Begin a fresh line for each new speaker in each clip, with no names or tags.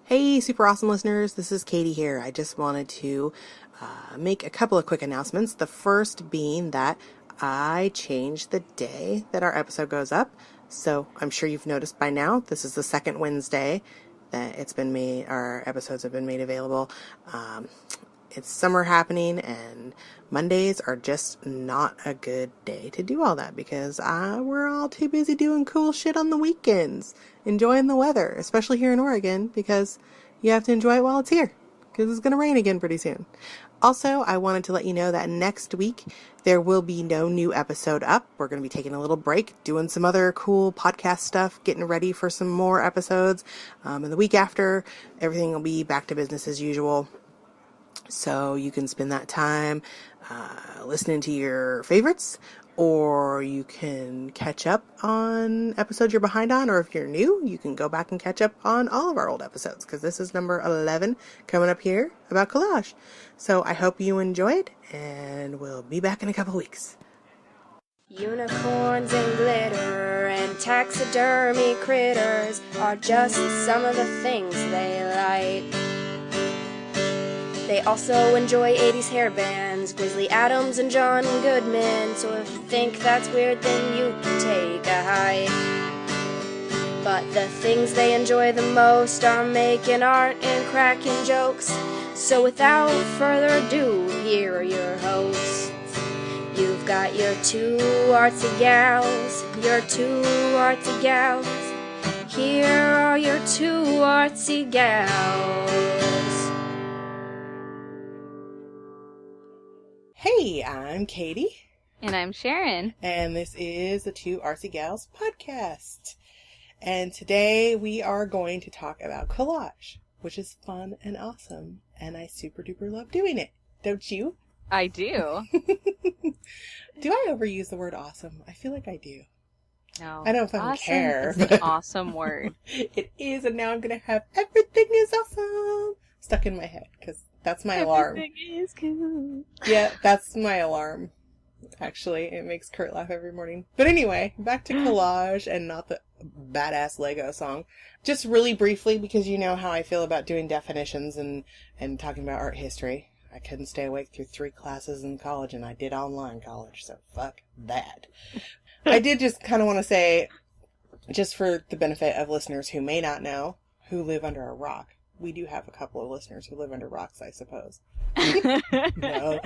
Hey, super awesome listeners. This is Katie here. I just wanted to make a couple of quick announcements. The first being that I changed the day that our episode goes up. So I'm sure you've noticed by now, this is the second Wednesday that it's been made, our episodes have been made available. It's summer happening and Mondays are just not a good day to do all that because we're all too busy doing cool shit on the weekends, enjoying the weather, especially here in Oregon, because you have to enjoy it while it's here because it's going to rain again pretty soon. Also, I wanted to let you know that next week there will be no new episode up. We're going to be taking a little break, doing some other cool podcast stuff, getting ready for some more episodes. And the week after, everything will be back to business as usual. So you can spend that time listening to your favorites, or you can catch up on episodes you're behind on, or if you're new, you can go back and catch up on all of our old episodes, because this is number 11 coming up here about Collage. So I hope you enjoyed, and we'll be back in a couple weeks.
Unicorns and glitter and taxidermy critters are just some of the things they like. They also enjoy 80s hair bands, Grizzly Adams and John Goodman, so if you think that's weird, then you can take a hike. But the things they enjoy the most are making art and cracking jokes, so without further ado, here are your hosts. You've got your two artsy gals, here are your two artsy gals.
Hey, I'm Katie.
And I'm Sharon.
And this is the Two Artsy Gals podcast. And today we are going to talk about collage, which is fun and awesome. And I super duper love doing it. Don't you?
I do.
Do I overuse the word awesome? I feel like I do.
No.
I don't fucking
awesome
care.
It's an awesome word.
It is, and now I'm going to have everything is awesome stuck in my head, because that's my alarm.
Everything is cool.
Yeah, that's my alarm. Actually, it makes Kurt laugh every morning. But anyway, back to collage and not the badass Lego song. Just really briefly, because you know how I feel about doing definitions and talking about art history. I couldn't stay awake through 3 classes in college, and I did online college, so fuck that. I did just kind of want to say, just for the benefit of listeners who may not know, who live under a rock. We do have a couple of listeners who live under rocks, I suppose. No.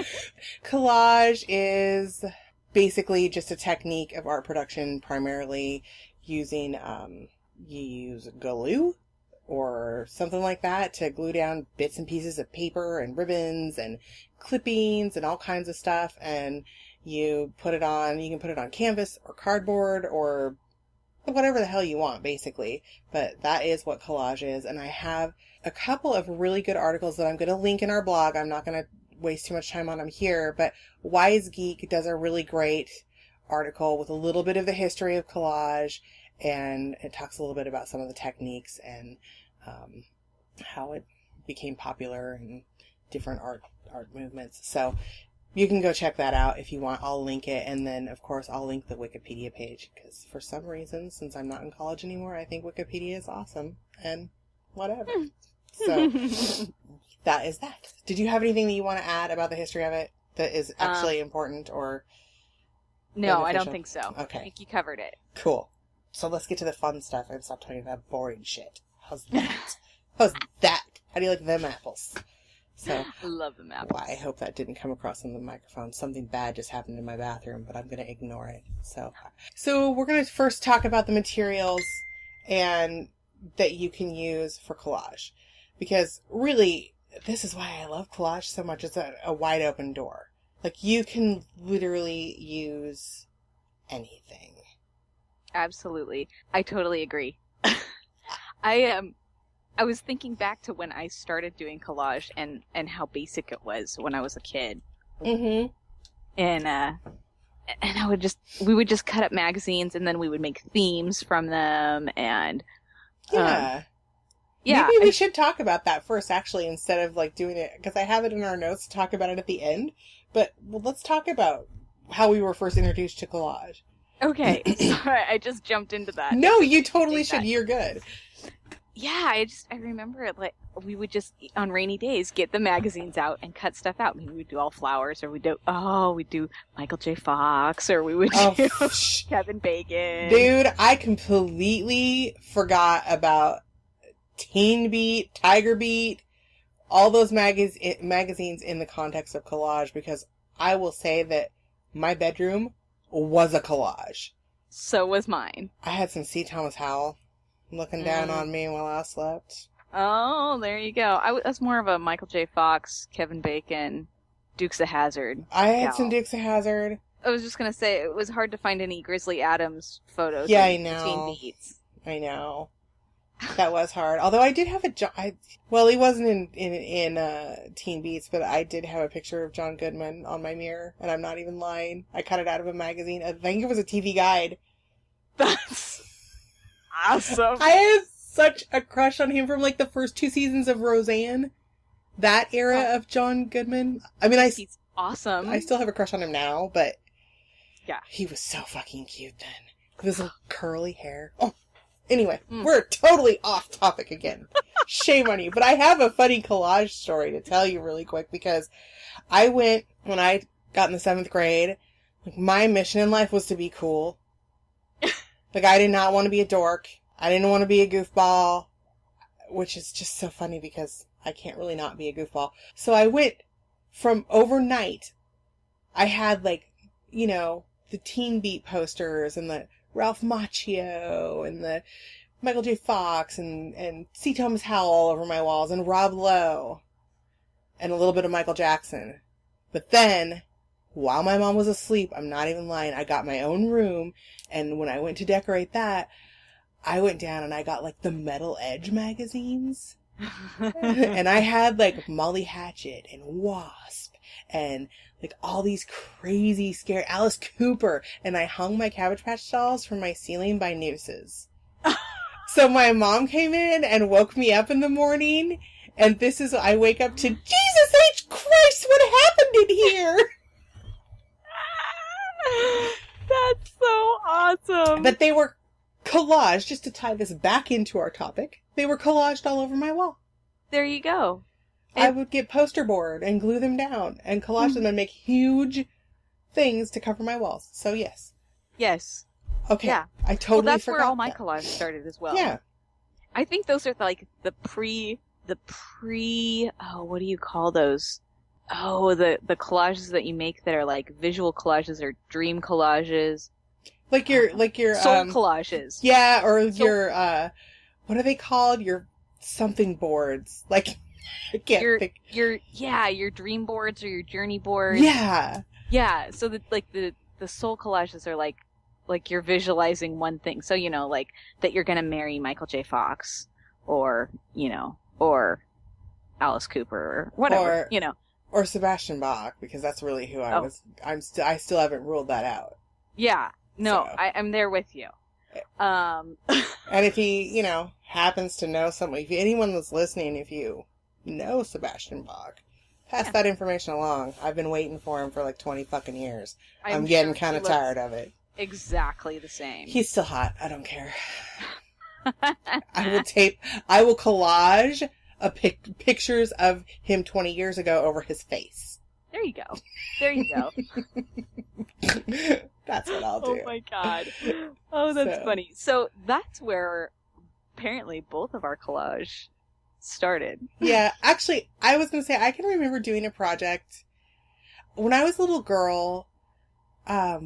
Collage is basically just a technique of art production, primarily using, you use glue or something like that to glue down bits and pieces of paper and ribbons and clippings and all kinds of stuff. And you put it on, you can put it on canvas or cardboard or whatever the hell you want, basically. But that is what collage is. And I have a couple of really good articles that I'm going to link in our blog. I'm not going to waste too much time on them here, but Wise Geek does a really great article with a little bit of the history of collage, and it talks a little bit about some of the techniques and how it became popular in different art movements. So you can go check that out if you want. I'll link it, and then of course I'll link the Wikipedia page, because for some reason, since I'm not in college anymore, I think Wikipedia is awesome and whatever. So that is that. Did you have anything that you want to add about the history of it that is actually important or
No,
beneficial?
I don't think so.
Okay.
I think you covered it.
Cool. So let's get to the fun stuff and stop talking about boring shit. How's that? How's that? How do you like them apples? So,
Love them apples.
well, I hope that didn't come across on the microphone. Something bad just happened in my bathroom, but I'm going to ignore it. So we're going to first talk about the materials and that you can use for collage. Because really, this is why I love collage so much. It's a wide open door. Like, you can literally use anything.
Absolutely. I totally agree. I was thinking back to when I started doing collage and how basic it was when I was a kid.
Mm-hmm.
And we would just cut up magazines, and then we would make themes from them, and
Yeah.
yeah.
Maybe we should talk about that first, actually, instead of like doing it, because I have it in our notes to talk about it at the end. But let's talk about how we were first introduced to collage.
Okay, sorry, I just jumped into that.
No, you totally should. You're good.
Yeah, I remember it, like, we would just, on rainy days, get the magazines out and cut stuff out. Maybe we'd do all flowers, or we'd do Michael J. Fox, or we would do Kevin Bacon.
Dude, I completely forgot about Teen Beat, Tiger Beat, all those magazines in the context of collage, because I will say that my bedroom was a collage.
So was mine.
I had some C. Thomas Howell looking down on me while I slept.
Oh, there you go. I was more of a Michael J. Fox, Kevin Bacon, Dukes of Hazzard.
I had some Dukes of Hazzard.
I was just going to say, it was hard to find any Grizzly Adams photos.
Yeah, I know.
Teen Beats.
I know. That was hard. Although I did have well, he wasn't in Teen Beats, but I did have a picture of John Goodman on my mirror, and I'm not even lying. I cut it out of a magazine. I think it was a TV Guide.
That's awesome.
I had such a crush on him from like the first 2 seasons of Roseanne. That era of John Goodman. I mean,
he's awesome.
I still have a crush on him now, but
yeah,
he was so fucking cute then. With his little curly hair. Oh, anyway, we're totally off topic again. Shame on you. But I have a funny collage story to tell you really quick, because when I got in the 7th grade, like, my mission in life was to be cool. Like, I did not want to be a dork. I didn't want to be a goofball, which is just so funny because I can't really not be a goofball. So I went from overnight. I had, like, you know, the Teen Beat posters and the Ralph Macchio and the Michael J. Fox and C. Thomas Howell all over my walls, and Rob Lowe and a little bit of Michael Jackson. But then, while my mom was asleep, I'm not even lying, I got my own room, and when I went to decorate that, I went down and I got, like, the Metal Edge magazines. And I had, like, Molly Hatchet and Wasp and, like, all these crazy, scary Alice Cooper. And I hung my Cabbage Patch dolls from my ceiling by nooses. So my mom came in and woke me up in the morning, and I wake up to, Jesus H. Christ, what happened in here?
That's so awesome.
But they were collaged, just to tie this back into our topic, they were collaged all over my wall.
There you go.
I would get poster board and glue them down and collage them and make huge things to cover my walls. So yes.
Yes.
Okay.
Yeah.
I totally
that's
forgot
where all my
that.
collage started as well.
Yeah.
I think those are like the pre, what do you call those? Oh, the collages that you make that are like visual collages or dream collages.
Like your
soul collages.
Yeah, or your what are they called? Your something boards. Like, I can't think.
Your dream boards or your journey boards.
Yeah.
Yeah. So the soul collages are like you're visualizing one thing. So, you know, like that you're gonna marry Michael J. Fox or, you know, or Alice Cooper or whatever, you know.
Or Sebastian Bach, because that's really who I was. I still haven't ruled that out.
Yeah. No,
So.
I'm there with you.
And if he, you know, happens to know someone, if anyone that's listening, if you know Sebastian Bach, pass that information along. I've been waiting for him for like 20 fucking years. I'm getting kind of tired of it.
Exactly the same.
He's still hot. I don't care. I will collage pictures of him 20 years ago over his face.
There you go. There you go.
That's what I'll do.
Oh my god. Oh, that's funny. So that's where apparently both of our collage started.
Yeah, actually, I was going to say, I can remember doing a project when I was a little girl. A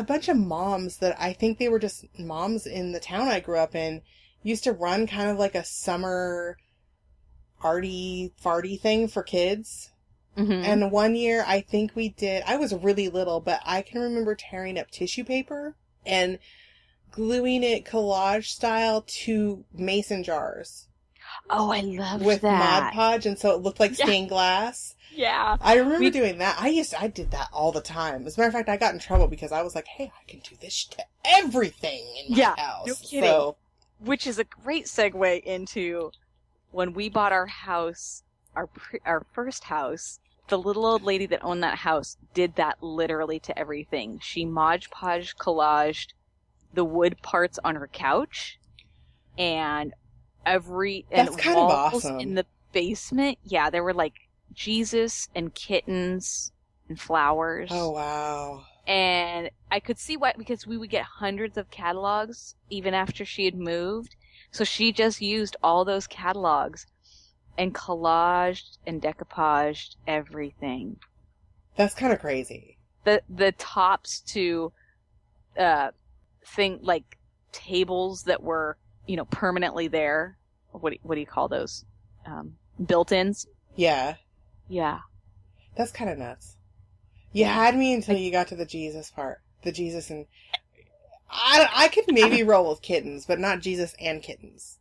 bunch of moms that I think they were just moms in the town I grew up in used to run kind of like a summer arty farty thing for kids. Mm-hmm. And one year I think I was really little, but I can remember tearing up tissue paper and gluing it collage style to mason jars.
Oh, I love that.
With Mod Podge, and so it looked like stained glass.
Yeah.
I remember doing that. I did that all the time. As a matter of fact, I got in trouble because I was like, hey, I can do this to everything in my house.
No kidding. So, which is a great segue into when we bought our house, our first house. The little old lady that owned that house did that literally to everything. She Mod Podge collaged the wood parts on her couch. and
That's kind of
walls
awesome.
in the basement. Yeah, there were like Jesus and kittens and flowers.
Oh, wow.
And I could see why, because we would get hundreds of catalogs even after she had moved. So she just used all those catalogs and collaged and decoupaged everything.
That's kind of crazy.
The tops to like tables that were, permanently there. What do you call those? Built-ins.
Yeah.
Yeah.
That's kind of nuts. You had me until you got to the Jesus part. The Jesus and... I could maybe roll with kittens, but not Jesus and kittens.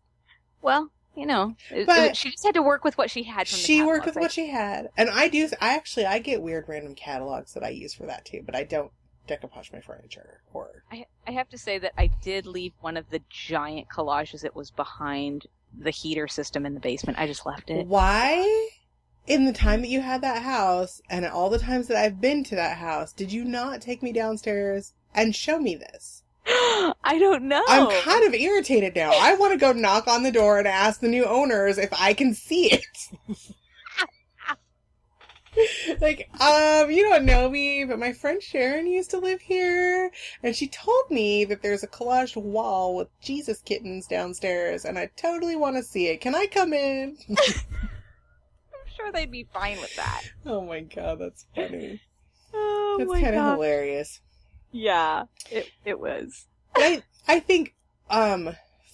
Well,
But
she just had to work with what she had from the
she
catalog,
worked with what she had. And I get weird random catalogs that I use for that too, but I don't decoupage my furniture or...
I have to say that I did leave one of the giant collages that was behind the heater system in the basement. I just left it.
Why, in the time that you had that house, and all the times that I've been to that house, did you not take me downstairs and show me this?
I don't know.
I'm kind of irritated now. I want to go knock on the door and ask the new owners if I can see it. Like, you don't know me, but my friend Sharon used to live here, and she told me that there's a collaged wall with Jesus kittens downstairs, and I totally want to see it. Can I come in?
I'm sure they'd be fine with that.
Oh my god, that's funny.
Oh
That's
my
kind of
god.
hilarious.
Yeah, it was.
I think,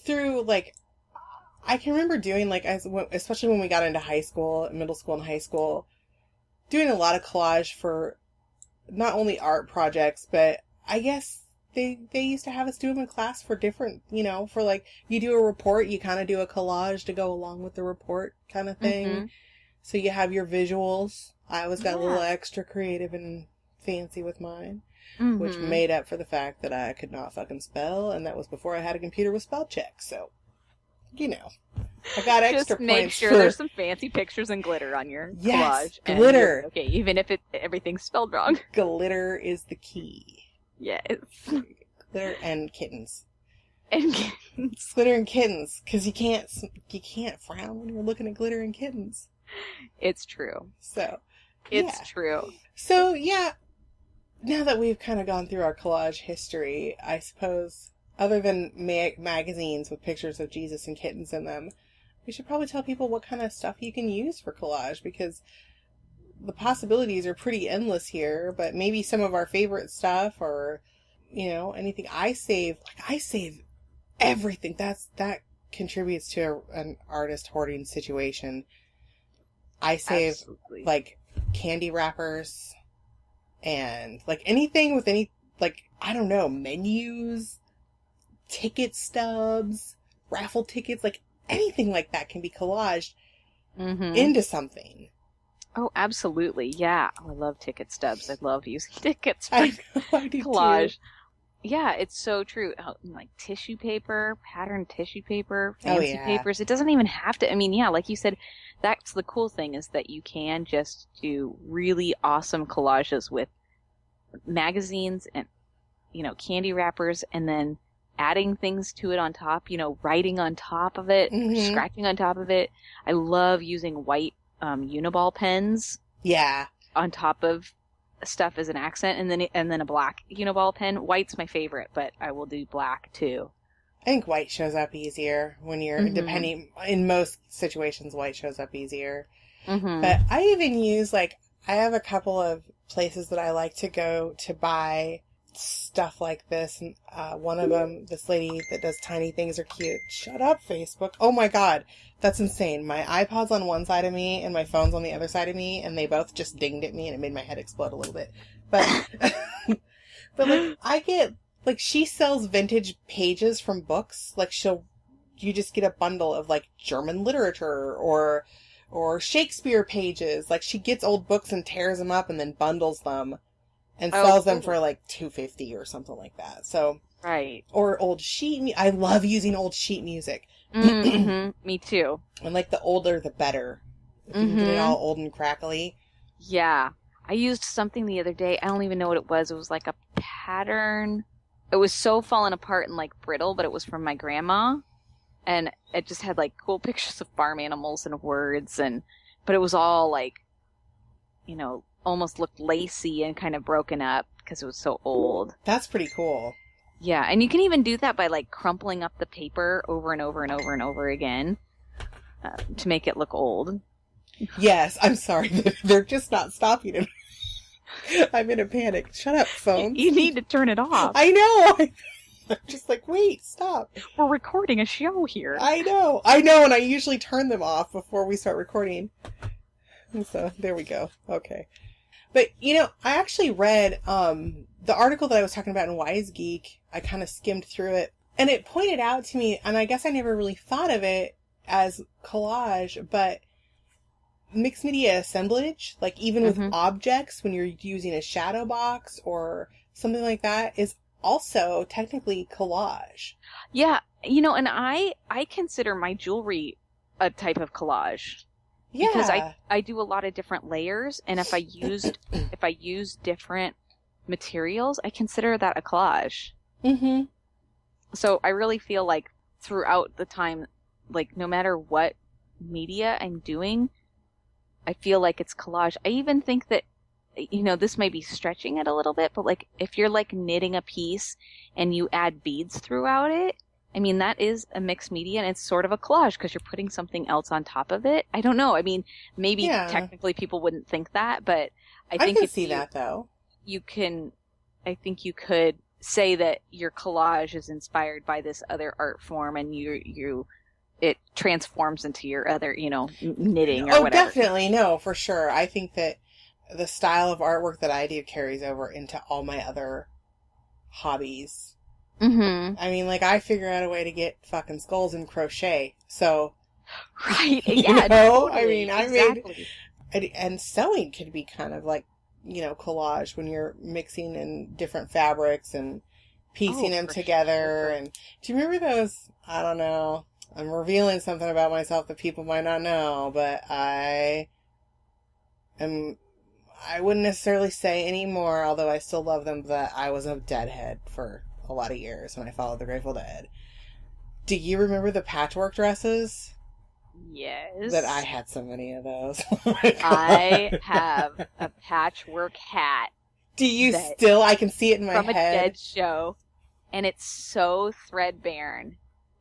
through, like, I can remember doing, like, especially when we got into high school, middle school and high school, doing a lot of collage for not only art projects, but I guess they used to have us do them in class for different, for like, you do a report, you kind of do a collage to go along with the report kind of thing.
Mm-hmm.
So you have your visuals. I always got a little extra creative and fancy with mine, which made up for the fact that I could not fucking spell, and that was before I had a computer with spell check, so, I got extra
Just make
points
sure
for...
there's some fancy pictures and glitter on your collage. And
Glitter.
Okay, even if everything's spelled wrong.
Glitter is the key.
Yes.
Glitter and kittens.
And kittens.
Glitter and kittens, because you can't frown when you're looking at glitter and kittens.
It's true.
So,
It's true.
So, yeah, now that we've kind of gone through our collage history, I suppose, other than magazines with pictures of Jesus and kittens in them, we should probably tell people what kind of stuff you can use for collage, because the possibilities are pretty endless here, but maybe some of our favorite stuff, or, anything. I save everything. That contributes to an artist hoarding situation. I save,
Absolutely.
like, candy wrappers, and, like, anything with any, like, I don't know, menus, ticket stubs, raffle tickets, like, anything like that can be collaged into something.
Oh, absolutely. Yeah. Oh, I love ticket stubs. I love using tickets for
I know, I do
collage.
too.
Yeah, it's so true. Like tissue paper, patterned tissue paper, fancy
yeah.
papers. It doesn't even have to. I mean, yeah, like you said, that's the cool thing, is that you can just do really awesome collages with magazines and, candy wrappers, and then adding things to it on top, writing on top of it, scratching on top of it. I love using white Uniball pens.
Yeah.
On top of stuff as an accent, and then a black Uniball pen. White's my favorite, but I will do black too.
I think white shows up easier when you're, depending, in most situations, white shows up easier. But I even use, like, I have a couple of places that I like to go to buy stuff like this, and one of them, this lady that does tiny things are cute. Shut up, Facebook. Oh my god, that's insane. My iPod's on one side of me and my phone's on the other side of me, and they both just dinged at me, and it made my head explode a little bit. But but like, I get, like, she sells vintage pages from books. Like, you just get a bundle of, like, German literature or Shakespeare pages. Like, she gets old books and tears them up and then bundles them and sells them for like $2.50 or something like that. So,
right.
Or old sheet. I love using old sheet music.
Me too.
And like, the older the better. If you can get it all old and crackly.
Yeah. I used something the other day. I don't even know what it was. It was like a pattern. It was so fallen apart and like brittle, but it was from my grandma. and it just had like cool pictures of farm animals and words, but it was all like, almost looked lacy and kind of broken up because it was so old.
That's pretty cool.
Yeah, and you can even do that by like crumpling up the paper over and over and over and over again to make it look old.
Yes, I'm sorry. They're just not stopping it. I'm in a panic. Shut up, phone.
You need to turn it off.
I know. I'm just like, wait, stop.
We're recording a show here.
I know, and I usually turn them off before we start recording. And so, there we go. Okay. But, I actually read the article that I was talking about in Wise Geek. I kind of skimmed through it, and it pointed out to me, and I guess I never really thought of it as collage, but mixed media assemblage, like even with objects, when you're using a shadow box or something like that, is also technically collage.
Yeah, and I consider my jewelry a type of collage.
Yeah.
Because I do a lot of different layers, and if I use different materials, I consider that a collage. Mm-hmm. So I really feel like throughout the time, like no matter what media I'm doing, I feel like it's collage. I even think that, this may be stretching it a little bit, but like if you're like knitting a piece and you add beads throughout it, I mean, that is a mixed media, and it's sort of a collage because you're putting something else on top of it. I don't know. I mean, maybe technically people wouldn't think that, but I think
I can see that though.
I think you could say that your collage is inspired by this other art form, and it transforms into your other, knitting or whatever. Oh,
definitely. No, for sure. I think that the style of artwork that I do carries over into all my other hobbies. Mm-hmm. I mean, like, I figure out a way to get fucking skulls in crochet, so...
Right, yeah, totally.
I mean,
exactly.
And sewing could be kind of like, collage when you're mixing in different fabrics and piecing them together. Sure. And do you remember those, I don't know, I'm revealing something about myself that people might not know, but I wouldn't necessarily say anymore, although I still love them, that I was a Deadhead for a lot of years when I followed the Grateful Dead. Do you remember the patchwork dresses?
Yes.
That I had so many of those.
I have a patchwork hat.
Do you still? I can see it in my head.
From a Dead show. And it's so threadbare.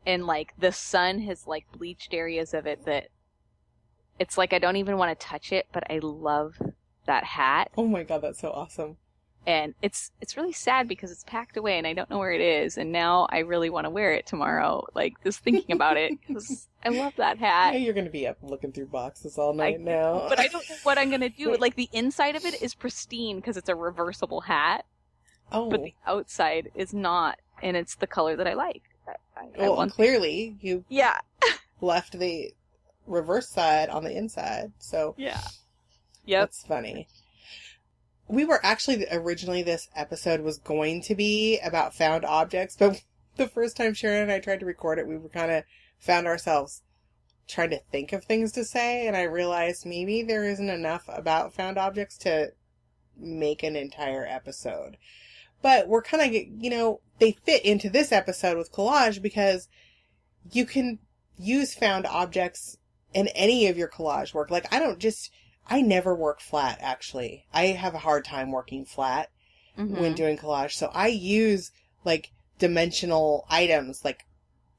And like the sun has like bleached areas of it that it's like I don't even want to touch it, but I love that hat.
Oh my god, that's so awesome.
And it's really sad because it's packed away and I don't know where it is. And now I really want to wear it tomorrow. Like, just thinking about it. Because I love that hat.
Yeah, you're going to be up looking through boxes all night now.
But I don't know what I'm going to do. Like, the inside of it is pristine because it's a reversible hat. Oh. But the outside is not. And it's the color that I like.
Clearly, you left the reverse side on the inside. So,
yeah. Yep.
That's funny. We were actually, originally this episode was going to be about found objects, but the first time Sharon and I tried to record it, we were kind of found ourselves trying to think of things to say, and I realized maybe there isn't enough about found objects to make an entire episode. But we're kind of, they fit into this episode with collage because you can use found objects in any of your collage work. Like, I never work flat, actually. I have a hard time working flat when doing collage. So I use, like, dimensional items, like,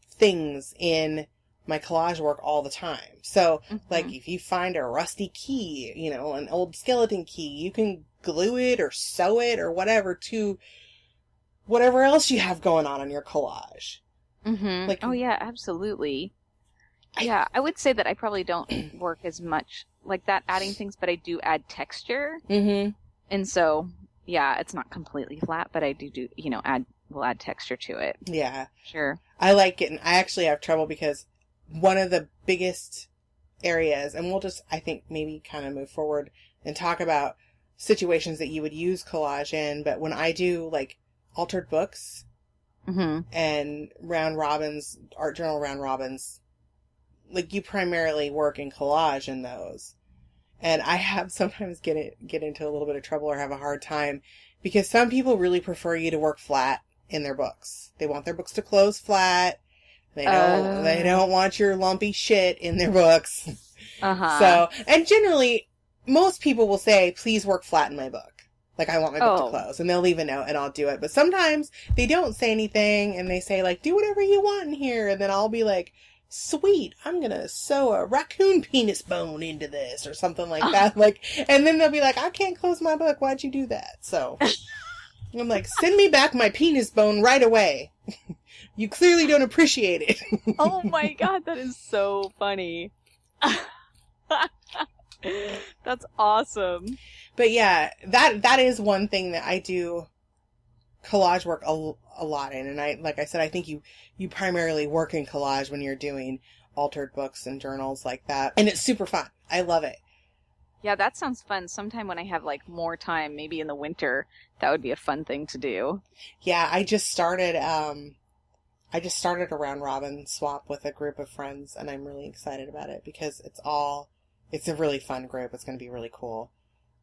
things in my collage work all the time. So, like, if you find a rusty key, an old skeleton key, you can glue it or sew it or whatever to whatever else you have going on in your collage.
Mm-hmm. Like, oh, yeah, absolutely. I would say that I probably don't work as much like that adding things, but I do add texture. Mm-hmm. And so, yeah, it's not completely flat, but I do, we'll add texture to it.
Yeah.
Sure.
I like it, and I actually have trouble because one of the biggest areas, and we'll just, I think, maybe kind of move forward and talk about situations that you would use collage in, but when I do, like, altered books and round robins, art journal round robins, like, you primarily work in collage in those. And I have sometimes get into a little bit of trouble or have a hard time because some people really prefer you to work flat in their books. They want their books to close flat. They don't want your lumpy shit in their books.
Uh-huh.
So, and generally, most people will say, please work flat in my book. Like, I want my book to close. And they'll leave a note and I'll do it. But sometimes they don't say anything and they say, like, do whatever you want in here. And then I'll be like, sweet, I'm going to sew a raccoon penis bone into this or something like that. Like, and then they'll be like, I can't close my book. Why'd you do that? So I'm like, send me back my penis bone right away. You clearly don't appreciate it.
Oh my God, that is so funny. That's awesome.
But yeah, that is one thing that I do collage work a lot in. And like I said, I think you primarily work in collage when you're doing altered books and journals like that. And it's super fun. I love it.
Yeah, that sounds fun. Sometime when I have like more time, maybe in the winter, that would be a fun thing to do. Yeah,
I just started a round robin swap with a group of friends, and I'm really excited about it because it's a really fun group. It's going to be really cool.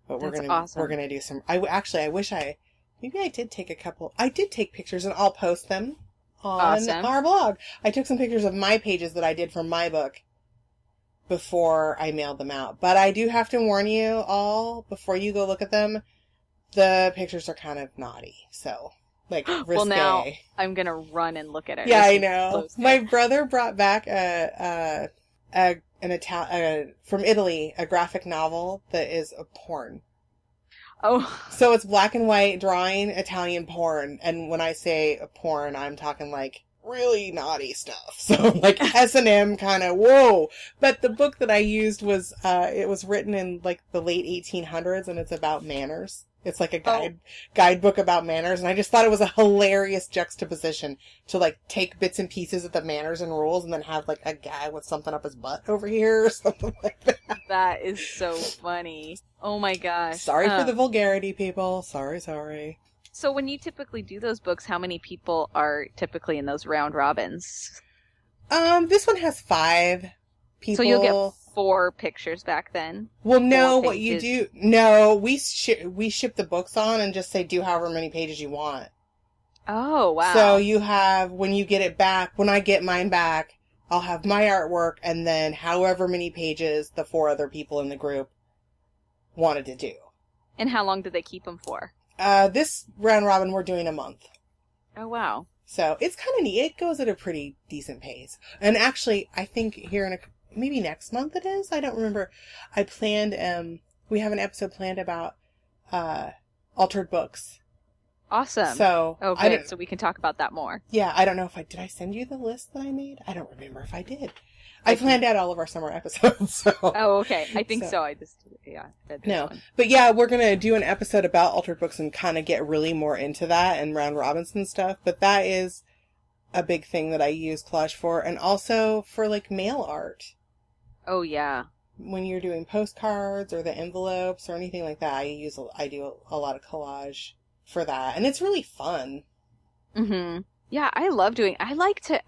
But we're going to do some, I did take pictures and I'll post them on our blog. I took some pictures of my pages that I did for my book before I mailed them out. But I do have to warn you all, before you go look at them, the pictures are kind of naughty. So, like, risque.
Well, now I'm going to run and look at it.
Yeah, I know. My brother brought back from Italy, a graphic novel that is a porn.
Oh.
So it's black and white drawing Italian porn. And when I say a porn, I'm talking like really naughty stuff. So like S&M kind of, whoa. But the book that I used was, it was written in like the late 1800s and it's about manners. It's like a guidebook about manners. And I just thought it was a hilarious juxtaposition to like take bits and pieces of the manners and rules and then have like a guy with something up his butt over here or something like that.
That is so funny. Oh my gosh.
Sorry for the vulgarity, people. Sorry.
So when you typically do those books, how many people are typically in those round robins?
This one has 5 people.
So you'll get 4 pictures back then?
Well, no, what you do... No, we ship the books on and just say do however many pages you want.
Oh, wow.
So you have, when you get it back, when I get mine back, I'll have my artwork and then however many pages the 4 other people in the group wanted to do.
And how long do they keep them for?
This round robin, we're doing a month.
Oh, wow.
So it's kind of neat. It goes at a pretty decent pace. And actually, I think here maybe next month it is. I don't remember. I planned, we have an episode planned about, altered books.
Awesome.
So.
Oh, good. So we can talk about that more.
Yeah. I don't know did I send you the list that I made? I don't remember if I did. I planned out all of our summer episodes, so.
Oh, okay. I think so. I just, yeah.
No. But yeah, we're going to do an episode about altered books and kind of get really more into that and round robins and stuff. But that is a big thing that I use collage for. And also for like mail art.
Oh, yeah.
When you're doing postcards or the envelopes or anything like that, I do a lot of collage for that. And it's really fun.
Mm-hmm. Yeah, I like to,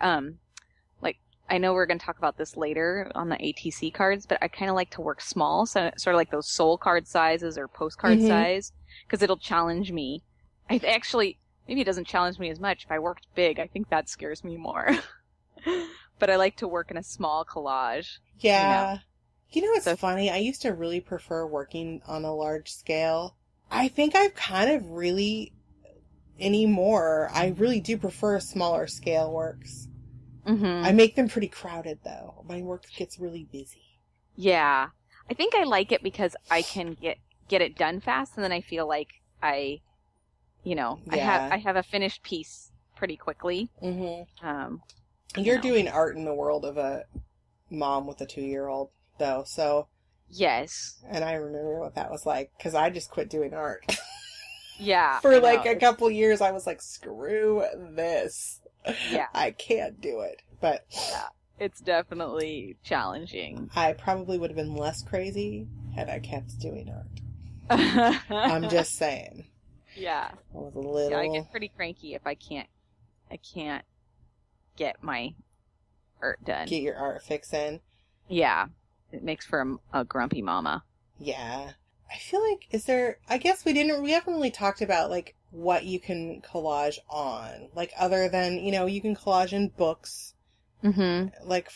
I know we're going to talk about this later on the ATC cards, but I kind of like to work small, so sort of like those soul card sizes or postcard size, because it'll challenge me. Maybe it doesn't challenge me as much. If I worked big, I think that scares me more. But I like to work in a small collage.
Yeah. You know what's funny? I used to really prefer working on a large scale. I think I've kind of really, anymore, I really do prefer smaller scale works.
Mm-hmm.
I make them pretty crowded, though. My work gets really busy.
Yeah. I think I like it because I can get it done fast, and then I feel like I have a finished piece pretty quickly.
Mm-hmm. You're doing art in the world of a mom with a 2-year-old, though, so...
Yes.
And I remember what that was like, because I just quit doing art.
Yeah.
For like a couple years, I was like, screw this.
Yeah.
I can't do it. But
yeah, it's definitely challenging.
I probably would have been less crazy had I kept doing art. I'm just saying.
Yeah.
I was a little...
Yeah, I get pretty cranky if I can't get my art done.
Get your art fix in.
Yeah. It makes for a grumpy mama.
Yeah. I feel like, I guess we haven't really talked about like what you can collage on. Like other than, you can collage in books
Mm-hmm.
Like,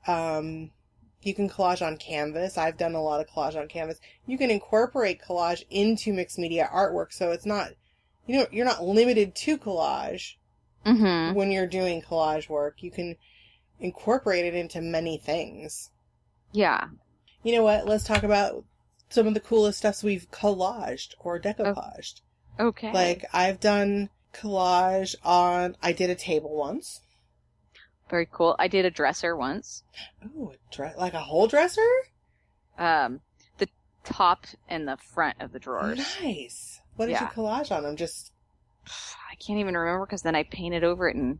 you can collage on canvas. I've done a lot of collage on canvas. You can incorporate collage into mixed media artwork, so it's not, you're not limited to collage
Mm-hmm.
when you're doing collage work. You can incorporate it into many things.
Yeah.
You know what? Let's talk about some of the coolest stuffs we've collaged or decoupaged.
Okay.
Like, I've done collage on, I did a table once.
Very cool. I did a dresser once.
Ooh, like a whole dresser?
The top and the front of the drawers.
Nice. What did you collage on them? Just...
I can't even remember because then I painted over it and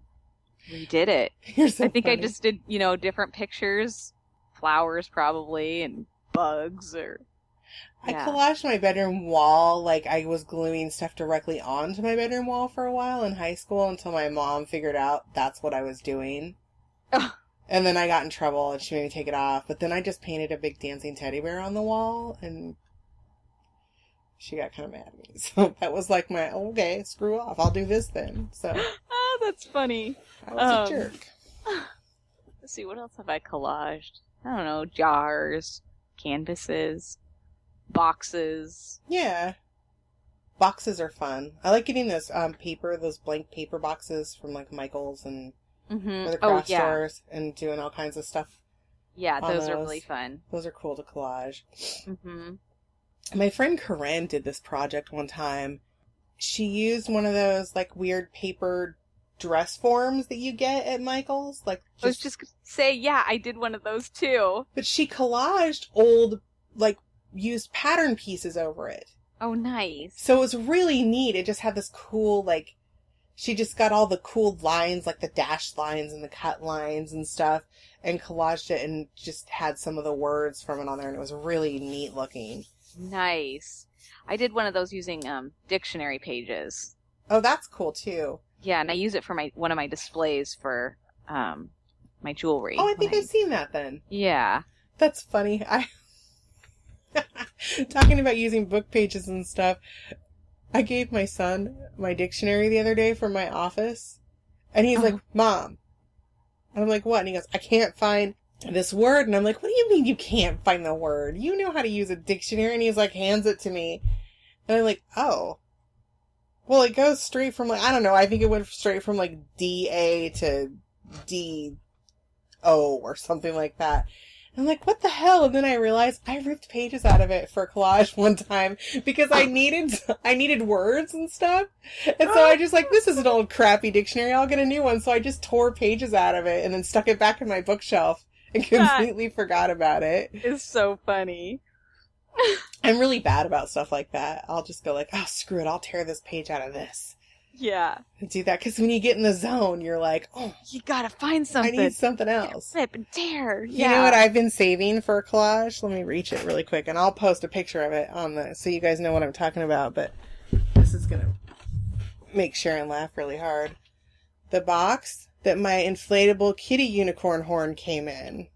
redid it.
You're so
I think
funny.
I just did, different pictures, flowers probably, and bugs or...
I collaged my bedroom wall, like I was gluing stuff directly onto my bedroom wall for a while in high school until my mom figured out that's what I was doing.
Oh.
And then I got in trouble and she made me take it off. But then I just painted a big dancing teddy bear on the wall and she got kind of mad at me. So that was like my, okay, screw off. I'll do this then. So.
Oh, that's funny.
I was a jerk.
Let's see, what else have I collaged? I don't know, jars, canvases, boxes.
Yeah. Boxes are fun. I like getting those those blank paper boxes from like Michael's and or the craft stores and doing all kinds of stuff.
Yeah, those are really fun.
Those are cool to collage.
Mm-hmm.
My friend Corinne did this project one time. She used one of those like weird paper dress forms that you get at Michael's. Like,
I was just gonna say, yeah, I did one of those too.
But she collaged old, like, used pattern pieces over it.
Oh, nice.
So it was really neat. It just had this cool, like, she just got all the cool lines, like the dashed lines and the cut lines and stuff, and collaged it and just had some of the words from it on there, and it was really neat looking.
Nice. I did one of those using dictionary pages.
Oh, that's cool too.
Yeah, and I use it for one of my displays for my jewelry.
Oh, I think I've seen that then.
Yeah.
That's funny. Talking about using book pages and stuff, I gave my son my dictionary the other day from my office, and he's like, Mom. And I'm like, what? And he goes, I can't find this word. And I'm like, what do you mean you can't find the word? You know how to use a dictionary. And he's like, hands it to me. And I'm like, oh. Well, it goes straight from, like, I don't know, I think it went straight from, like, D-A to D-O or something like that. I'm like, what the hell? And then I realized I ripped pages out of it for collage one time because I needed words and stuff. And so I just like, this is an old crappy dictionary. I'll get a new one. So I just tore pages out of it and then stuck it back in my bookshelf and completely forgot about it.
It's so funny.
I'm really bad about stuff like that. I'll just go like, oh, screw it. I'll tear this page out of this.
Yeah.
And do that. Because when you get in the zone, you're like, oh,
you gotta find something.
I need something else.
Rip and tear.
You know what I've been saving for a collage? Let me reach it really quick, and I'll post a picture of it on so you guys know what I'm talking about, but this is going to make Sharon laugh really hard. The box that my inflatable kitty unicorn horn came in.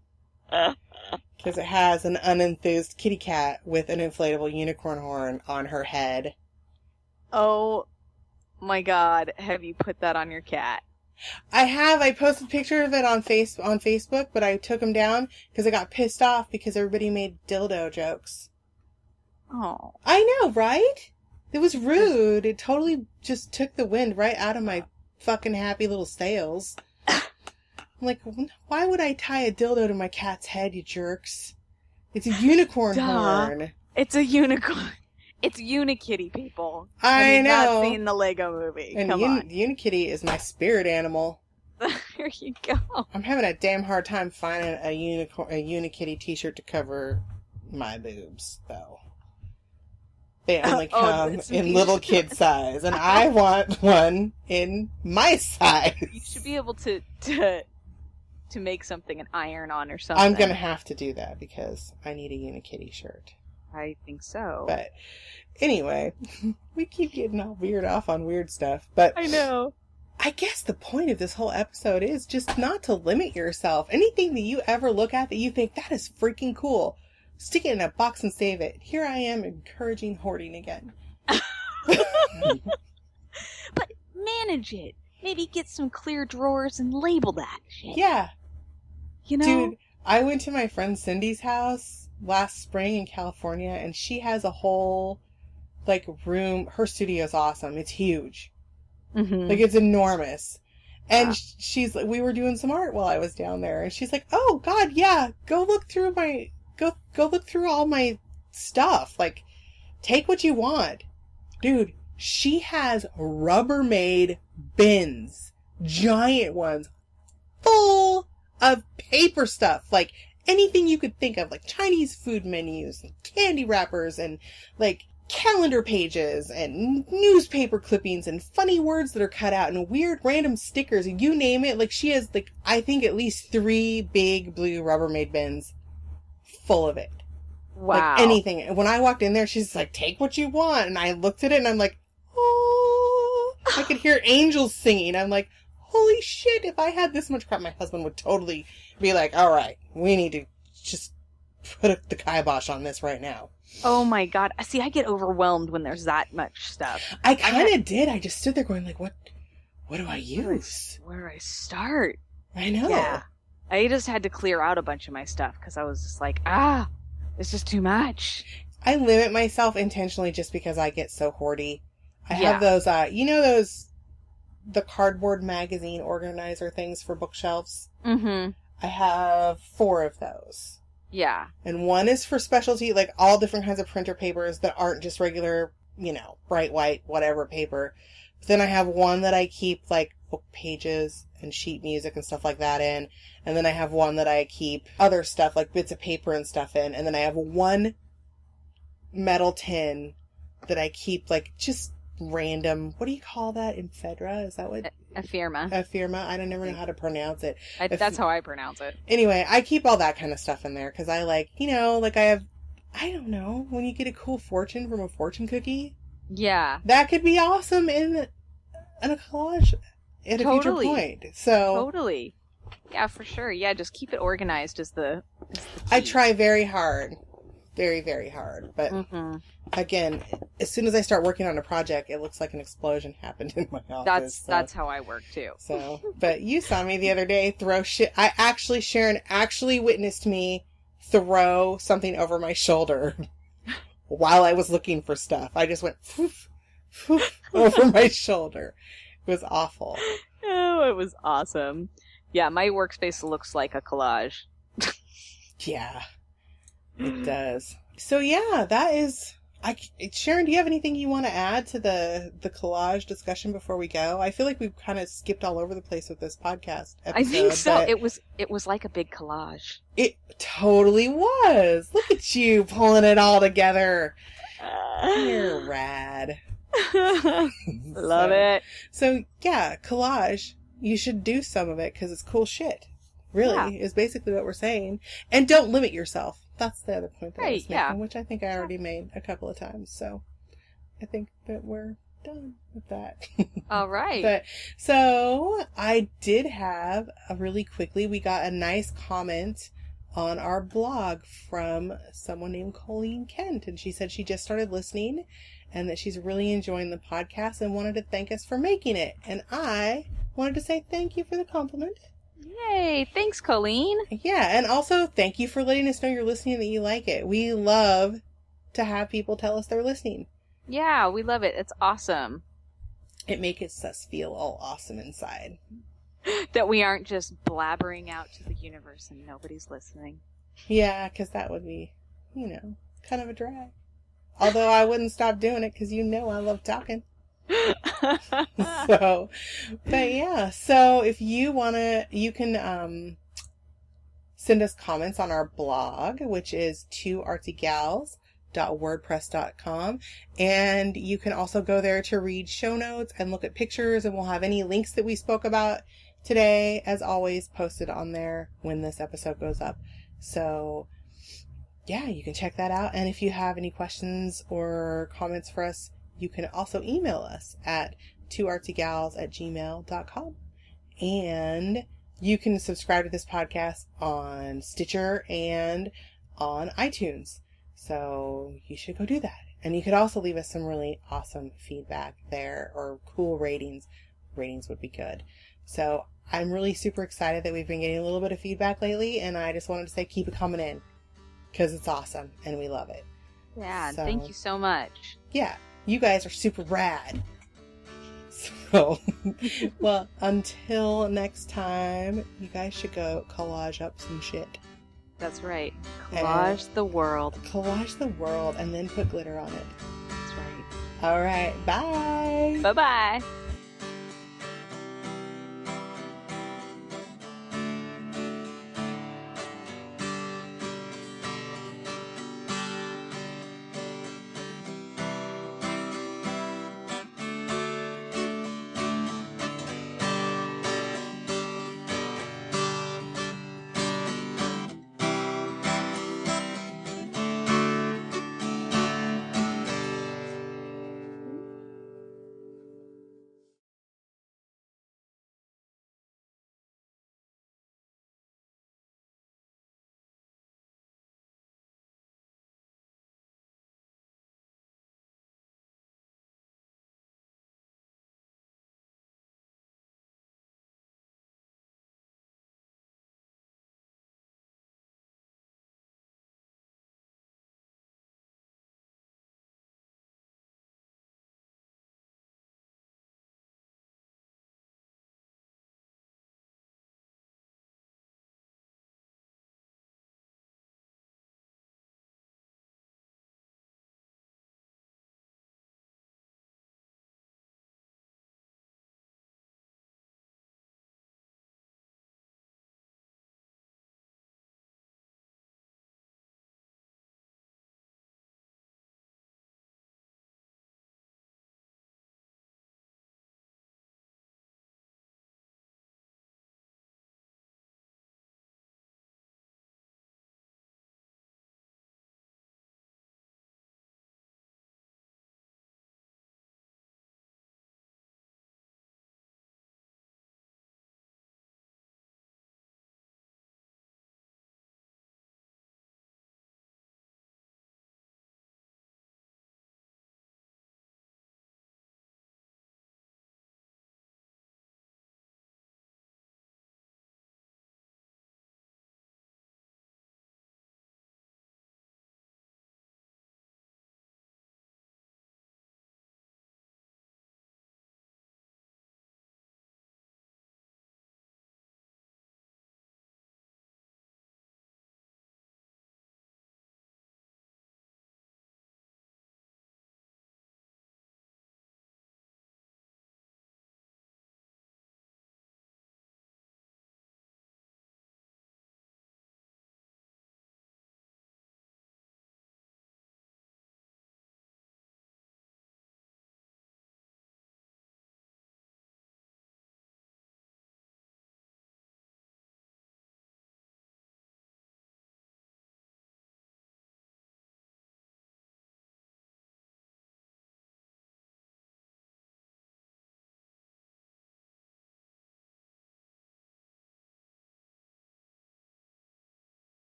Because it has an unenthused kitty cat with an inflatable unicorn horn on her head.
Oh my God, have you put that on your cat?
I have. I posted a picture of it on Facebook, but I took them down because I got pissed off because everybody made dildo jokes.
Oh.
I know, right? It was rude. It totally just took the wind right out of my fucking happy little sails. I'm like, why would I tie a dildo to my cat's head, you jerks? It's a unicorn horn.
It's a unicorn. It's Unikitty, people.
I know.
Have not seen the Lego movie.
And
Come on.
Unikitty is my spirit animal.
There you go.
I'm having a damn hard time finding a Unikitty t-shirt to cover my boobs, though. They only come in little kid size, and I want one in my size.
You should be able to make something an iron-on or something.
I'm going to have to do that because I need a Unikitty shirt.
I think so.
But anyway, we keep getting all weird off on weird stuff. But
I know.
I guess the point of this whole episode is just not to limit yourself. Anything that you ever look at that you think, that is freaking cool, stick it in a box and save it. Here I am encouraging hoarding again.
But manage it. maybe get some clear drawers and label that shit.
Yeah.
You know?
Dude, I went to my friend Cindy's house last spring in California, and she has a whole, like, room. Her studio's awesome. It's huge.
Mm-hmm.
Like, it's enormous. And she's like, we were doing some art while I was down there, and she's like, oh, God, yeah, go look through all my stuff. Like, take what you want. Dude, she has Rubbermaid bins, giant ones, full of paper stuff, like anything you could think of, like Chinese food menus and candy wrappers and like calendar pages and newspaper clippings and funny words that are cut out and weird random stickers and you name it. Like, she has, like, I think at least 3 big blue Rubbermaid bins full of it.
Wow.
Like anything. And when I walked in there, she's like, take what you want. And I looked at it and I'm like, oh, I could hear angels singing. I'm like, holy shit, if I had this much crap, my husband would totally be like, all right, we need to just put the kibosh on this right now.
Oh my God. See, I get overwhelmed when there's that much stuff.
I kind of did. I just stood there going like, what do I use?
Where do I start?
I know.
Yeah. I just had to clear out a bunch of my stuff because I was just like, it's just too much.
I limit myself intentionally just because I get so hoardy. I have those, the cardboard magazine organizer things for bookshelves.
Mm-hmm.
I have 4 of those.
Yeah.
And one is for specialty, like all different kinds of printer papers that aren't just regular, bright white, whatever paper. But then I have one that I keep like book pages and sheet music and stuff like that in. And then I have one that I keep other stuff like bits of paper and stuff in. And then I have one metal tin that I keep like just random, what do you call that? Ephedra? Is that what?
Ephemera.
Ephemera? I don't never know how to pronounce it.
That's how I pronounce it.
Anyway, I keep all that kind of stuff in there because I like, I have, I don't know, when you get a cool fortune from a fortune cookie.
Yeah.
That could be awesome in a collage at a future point. So
Totally. Yeah, for sure. Yeah, just keep it organized is the key.
I try very hard. Very, very hard. But again, as soon as I start working on a project, it looks like an explosion happened in my office.
That's how I work too.
So, but you saw me the other day throw shit. Sharon actually witnessed me throw something over my shoulder while I was looking for stuff. I just went poof, poof, over my shoulder. It was awful.
Oh, it was awesome. Yeah, my workspace looks like a collage.
Yeah. It does. So yeah, that is. Sharon, do you have anything you want to add to the collage discussion before we go? I feel like we've kind of skipped all over the place with this podcast episode.
I think so. It was like a big collage.
It totally was. Look at you pulling it all together. You're rad.
Love it.
So yeah, collage. You should do some of it because it's cool shit. Really, is basically what we're saying. And don't limit yourself. That's the other point that I was making, which I think I already made a couple of times. So I think that we're done with that.
All right.
So I did have we got a nice comment on our blog from someone named Colleen Kent. And she said she just started listening and that she's really enjoying the podcast and wanted to thank us for making it. And I wanted to say thank you for the compliment.
Yay! Thanks, Colleen.
Yeah, and also thank you for letting us know you're listening and that you like it. We love to have people tell us they're listening.
Yeah, we love it. It's awesome.
It makes us feel all awesome inside.
That we aren't just blabbering out to the universe and nobody's listening.
Yeah, because that would be, kind of a drag. Although I wouldn't stop doing it because I love talking. So if you wanna, you can send us comments on our blog, which is 2artsygals.wordpress.com, and you can also go there to read show notes and look at pictures, and we'll have any links that we spoke about today, as always, posted on there when this episode goes up. So yeah, you can check that out, and if you have any questions or comments for us, you can also email us at 2artsygals@gmail.com. And you can subscribe to this podcast on Stitcher and on iTunes. So you should go do that. And you could also leave us some really awesome feedback there or cool ratings. ratings would be good. So I'm really super excited that we've been getting a little bit of feedback lately, and I just wanted to say keep it coming in because it's awesome and we love it.
Yeah,
So,
thank you so much.
Yeah, you guys are super rad. So, well, until next time, you guys should go collage up some shit.
That's right. Collage the world.
Collage the world and then put glitter on it.
That's right.
All right, bye.
Bye-bye.